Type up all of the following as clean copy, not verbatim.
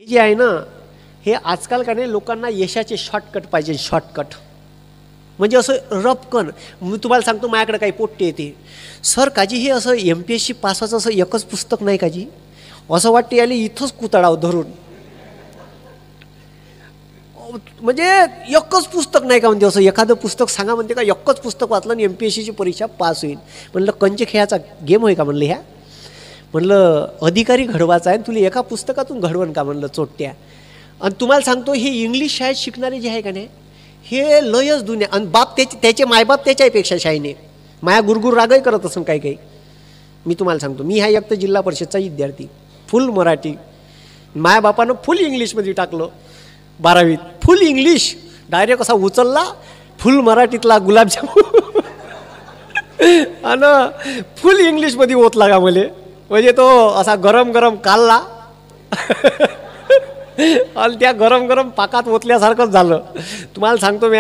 जे आहे ना, हे आजकाल का नाही लोकांना यशाचे शॉर्टकट पाहिजे, शॉर्टकट. म्हणजे असं रपकन. मी तुम्हाला सांगतो, माझ्याकडे काही पोट्टे येते, सर काजी हे असं MPSC पासवाचं असं एकच पुस्तक नाही काजी, असं वाटते याले इथंच कुतडाव धरून. म्हणजे एकच पुस्तक नाही का म्हणते, असं एखादं पुस्तक सांगा म्हणते का एकच पुस्तक वाचलं आणि MPSCची परीक्षा पास होईल. म्हणलं कंचे खेळाचा गेम होय का म्हणलं ह्या. म्हणलं अधिकारी घडवायचा आहे, तुला एका पुस्तकातून घडवण का म्हणलं चोट्ट्या. आणि तुम्हाला सांगतो, हे इंग्लिश शाळेत शिकणारे जे आहे का नाही, हे लयच दुनिया. आणि बाप त्याचे मायबाप त्याच्यापेक्षा शाळेने माया गुरगुर रागही करत असं काही काही. मी तुम्हाला सांगतो, मी हा एक तर जिल्हा परिषदचा विद्यार्थी, फुल मराठी. माया बापानं फुल इंग्लिशमध्ये टाकलं 12वीत, फुल इंग्लिश. डायरेक्ट असा उचलला फुल मराठीतला गुलाबजामुन आणि फुल इंग्लिशमध्ये ओतला का मले. म्हणजे तो असा गरम गरम काढला आणि त्या गरम गरम पाकात ओतल्यासारखंच झालं. तुम्हाला सांगतो मी,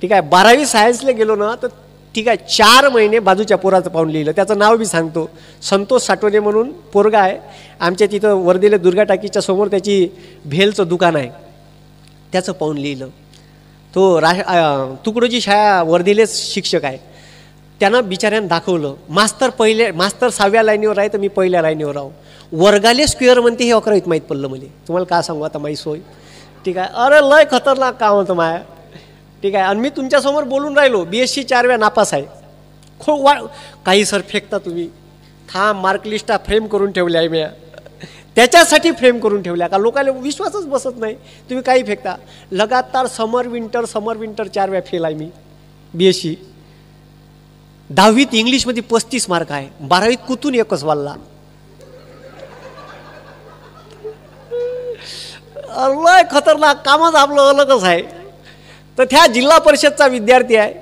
ठीक आहे, 12वी सायन्सला गेलो ना, तर ठीक आहे 4 महिने बाजूच्या पोराचं पाहून लिहिलं. त्याचं नाव बी सांगतो, संतोष साठवणे म्हणून पोरगा आहे आमच्या तिथं वर्धेले दुर्गा टाकीच्या समोर त्याची भेलचं दुकान आहे, त्याचं पाहून लिहिलं. तो तुकडोजी शाळा वर्धेलेच शिक्षक आहे, त्यानं बिचाऱ्यानं दाखवलं. मास्तर 6व्या लाईनीवर आहे तर मी 1ल्या लाईनीवर आहो. वर्गाले स्क्वेअर म्हणते हे 11वीत माहीत पडलं मला. तुम्हाला काय सांगू आता माझी सोय. ठीक आहे, अरे लय खतरनाक काम होतं माया. ठीक आहे, आणि मी तुमच्यासमोर बोलून राहिलो, BSc 4व्या नापास आहे. खूप काही सर फेकता तुम्ही, मार्कलिस्टा फ्रेम करून ठेवल्या आहे मी, त्याच्यासाठी फ्रेम करून ठेवल्या का लोकांना विश्वासच बसत नाही. तुम्ही काही फेकता. लगातार समर विंटर 4व्या फेल आहे मी BSc. 10वीत इंग्लिशमध्ये 35 मार्क आहे, 12वीत कुतून एकच वाढला. लय खतरनाक कामच आपलं अलगच आहे. तर त्या जिल्हा परिषदचा विद्यार्थी आहे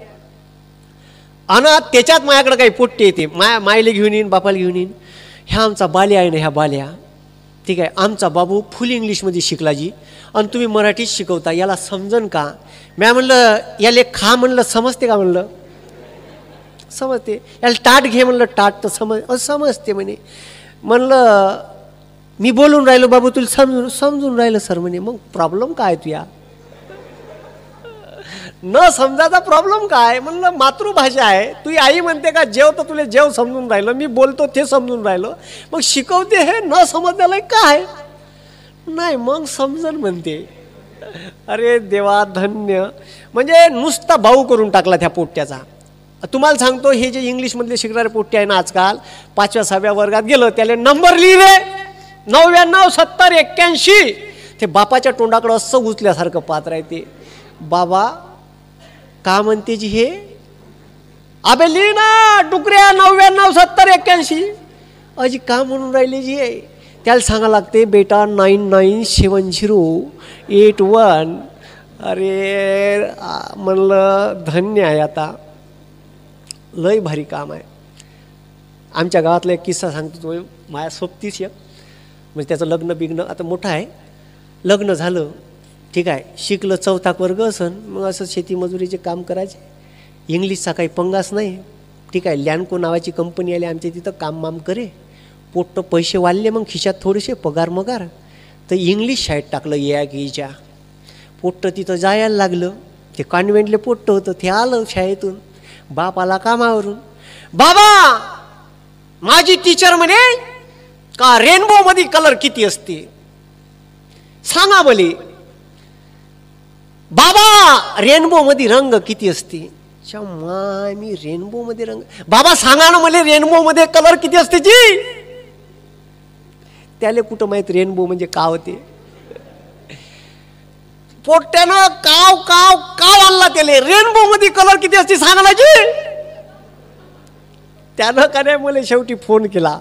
आणि त्याच्यात माझ्याकडे काही पोट्टे येते. मायले घेऊन येईन, बापाला घेऊन येईन. ह्या आमचा बाल्या आहे ना, ह्या बाल्या, ठीक आहे, आमचा बाबू फुल इंग्लिशमध्ये शिकला जी, आणि तुम्ही मराठीत शिकवता, याला समजन का. मी म्हणलं याले खा म्हणलं समजते का म्हणलं, समजते. याला टाट घे म्हणलं, टाट तर समजते म्हणे. म्हणलं मी बोलून राहिलो बाबू, तुला समजून राहिलं सर म्हणे. मग प्रॉब्लेम काय तुया, न समजायचा प्रॉब्लेम काय. म्हणलं मातृभाषा आहे, तुझी आई म्हणते का जेव तर तुला जेव समजून राहिलं, मी बोलतो ते समजून राहिलं, मग शिकवते हे न समजण्याला काय नाही, मग समजन म्हणते. अरे देवा धन्य. म्हणजे नुसता भाऊ करून टाकला त्या पोट्ट्याचा. तुम्हाला सांगतो, हे जे इंग्लिशमधले शिकणारे पोट्टे आहे ना, आजकाल 5व्या 6व्या वर्गात गेलं, त्याला नंबर लिहिले 99 70 81. ते बापाच्या तोंडाकडं असं उचल्यासारखं पात्र आहे ते. बाबा का म्हणते जी हे, अबे लिही ना डुकऱ्या 99 70 81. अजी का म्हणून राहिले जी आहे. त्याला सांगा लागते बेटा 997081. अरे म्हणलं धन्य आहे. आता लय भारी काम आहे. आमच्या गावातला एक किस्सा सांगतो तुम्ही. माझ्या सोबतीच एक, म्हणजे त्याचं लग्न बिग्न आता मोठं आहे, लग्न झालं, ठीक आहे, शिकलं 4था वर्ग असन, मग असं शेतीमजुरीचे काम करायचे. इंग्लिशचा काही पंगास नाही, ठीक आहे. लॅन्को नावाची कंपनी आली आमच्या तिथं, काम माम करे, पोट्ट पैसे वाढले, मग खिशात थोडेसे पगार मगार, तर इंग्लिश शाळेत टाकलं EIKच्या. पोट्ट तिथं जायला लागलं. ते कॉन्व्हेंटले पोट्ट होतं, ते आलं शाळेतून. बाप आला कामावरून. बाबा माझी टीचर म्हणे का रेनबो मध्ये कलर किती असते सांगा मले. बाबा रेनबो मध्ये रंग किती असते. माय मी रेनबो मध्ये रंग, बाबा सांगा ना मला रेनबो मध्ये कलर किती असते जी. त्याले कुठं माहित रेनबो म्हणजे का होते. पोट्ट्यानं काव काव काव आणला त्याले, रेनबो मध्ये कलर किती असते सांगा जी. त्यानं का नाही मला शेवटी फोन केला.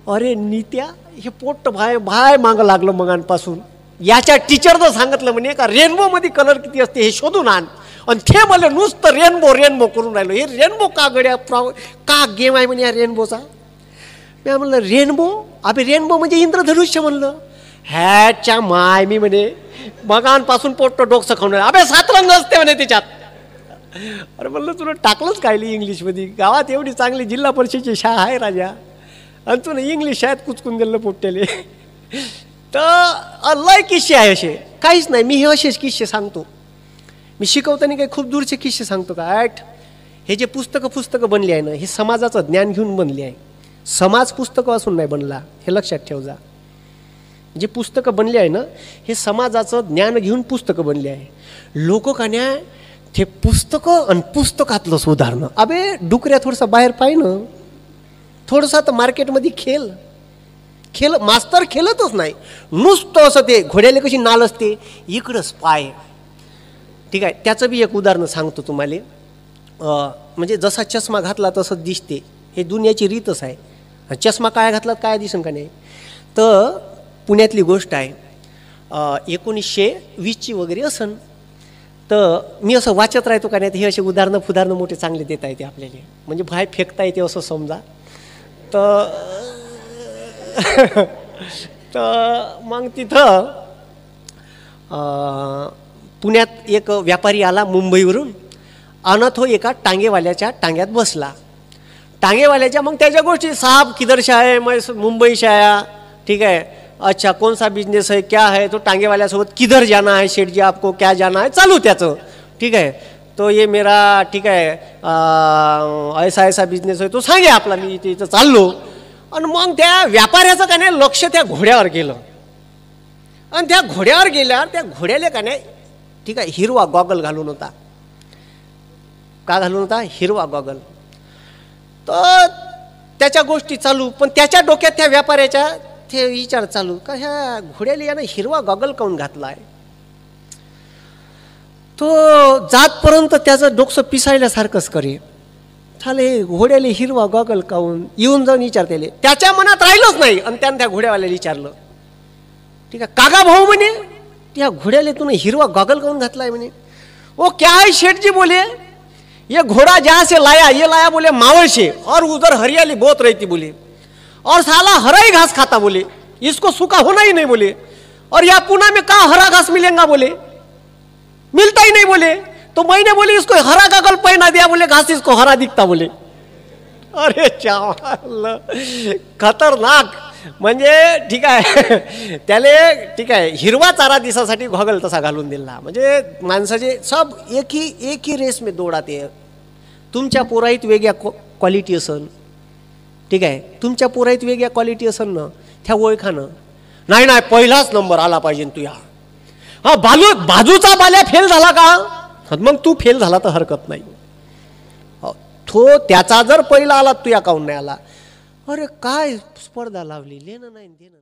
अरे नित्या हे पोट्ट भाय मागं लागलं मगांपासून. याच्या टीचरनं सांगितलं म्हणे का रेनबो मध्ये कलर किती असते हे शोधून आण, आणि ते मला नुसतं रेनबो करून राहिलो. हे रेनबो का गड्या का गेम आहे म्हणे या रेनबोचा. मी म्हणलं रेनबो, अबे रेनबो म्हणजे इंद्रधनुष्य म्हणलं. ह्याच्या माय मी म्हणे मगांपासून पोट्ट डोकसं खाऊन राहिलं. अबे 7 रंग असते म्हणे त्याच्यात. अरे म्हणलं तुला टाकलंच कायली इंग्लिशमध्ये, गावात एवढी चांगली जिल्हा परिषदेची शाळा आहे राजा, आणि तुला इंग्लिश शाळेत कुचकून गेलं पोट्ट्याले. तर लय किस्से आहे असे, काहीच नाही. मी हे असेच किस्से सांगतो. मी शिकवताना काही खूप दूरचे किस्से सांगतो का? हे जे पुस्तकं बनली आहे ना, हे समाजाचं ज्ञान घेऊन बनली आहे. समाज पुस्तकं असून नाही बनला, हे लक्षात ठेव जा. जे पुस्तकं बनली आहे ना, हे समाजाचं ज्ञान घेऊन पुस्तकं बनली आहे. लोक का नाही ते पुस्तकं आणि पुस्तकातलं सुधारणं. अबे डुकऱ्या थोडंसं बाहेर पाहि ना, थोडंसं तर मार्केटमध्ये खेळ मास्तर खेळतच नाही, नुसतं असं ते घोड्याला कशी नाल असते इकडंच पाय. ठीक आहे, त्याचं बी एक उदाहरण सांगतो तुम्हाला. म्हणजे जसा चष्मा घातला तसं दिसते, हे दुनियाची रीतच आहे. चष्मा काय घातला काय दिसन का नाही. तर पुण्यातली गोष्ट आहे, 1920ची वगैरे असन. तर मी असं वाचत राहतो का नाही, हे असे उदाहरणं मोठे चांगले देता येते आपल्याला, म्हणजे बाहेर फेकता येते असं समजा. तर मग तिथं पुण्यात एक व्यापारी आला मुंबईवरून, आणि तो एका टांगेवाल्याच्या टांग्यात बसला. टांगेवाल्याच्या मग त्याच्या गोष्टी, साहब किधर से आए, मैं मुंबई से आया. ठीक है, अच्छा कौन सा बिजनेस है, क्या है. तो टांगेवाल्यासोबत किधर जाना है शेठ जी, आपको क्या जाना है, चालू त्याचं. ठीक आहे, तो ये मेरा ठीक आहे ऐसा बिजनेस आहे, तो सांगे आपला, मी इथं चाललो. आणि मग त्या व्यापाऱ्याचं का नाही लक्ष त्या घोड्यावर गेलं. आणि त्या घोड्यावर गेल्यावर त्या घोड्याला का नाही ठीक आहे हिरवा गॉगल घालून होता. का घालून होता? हिरवा गॉगल. तर त्याच्या गोष्टी चालू, पण त्याच्या डोक्यात त्या व्यापाऱ्याच्या ते विचार चालू का ह्या घोड्याला यानं हिरवा गॉगल काऊन घातलाय. तो जातपर्यंत त्याचं डोकं पिसायल्यासारखंच करे, झाले घोड्याला हिरवा गॉगल काऊन, येऊन जाऊन विचारतेले. त्याच्या मनात राहिलंच नाही. आणि त्यानं त्या घोड्यावाल्याला विचारलं, ठीक आहे काका भाऊ म्हणे, त्या घोड्याला तूने हिरवा गॉगल काऊन घातलाय म्हणे. वो क्या है शेठ जी, बोले ये घोड़ा जहाँ से लाया, ये लाया बोले मावल से, और उधर हरियाली बहुत रहती बोले, और साला हरा ही घास खाता बोले, इसको सूखा होना ही नहीं बोले, और यहाँ पुणे में कहाँ हरा घास मिलेगा बोले, मिलता ही नहीं बोले. तो मैंने बोले इसको हरा गॉगल पहना दिया बोले, घास इसको हरा दिखता बोले. अरे चावल, खतरनाक. म्हणजे ठीक आहे त्याले ठीक आहे हिरवा चारा दिसासाठी गॉगल तसा घालून दिला. म्हणजे माणसाचे सब एक ही रेस में दौडाते. तुमच्या पोराईत वेगळ्या क्वालिटी असन, ठीक आहे, तुमच्या पोराईत वेगळ्या क्वालिटी असन ना, त्या ओळखानं नाही पहिलाच नंबर आला पाहिजे तुया. हा बाजूचा बाल्या फेल झाला का, मग तू फेल झाला तर हरकत नाही. तो त्याचा जर पहिला आला तुया काऊन नाही आला. अरे काय स्पर्धा लावली, लेणं नाही देणं.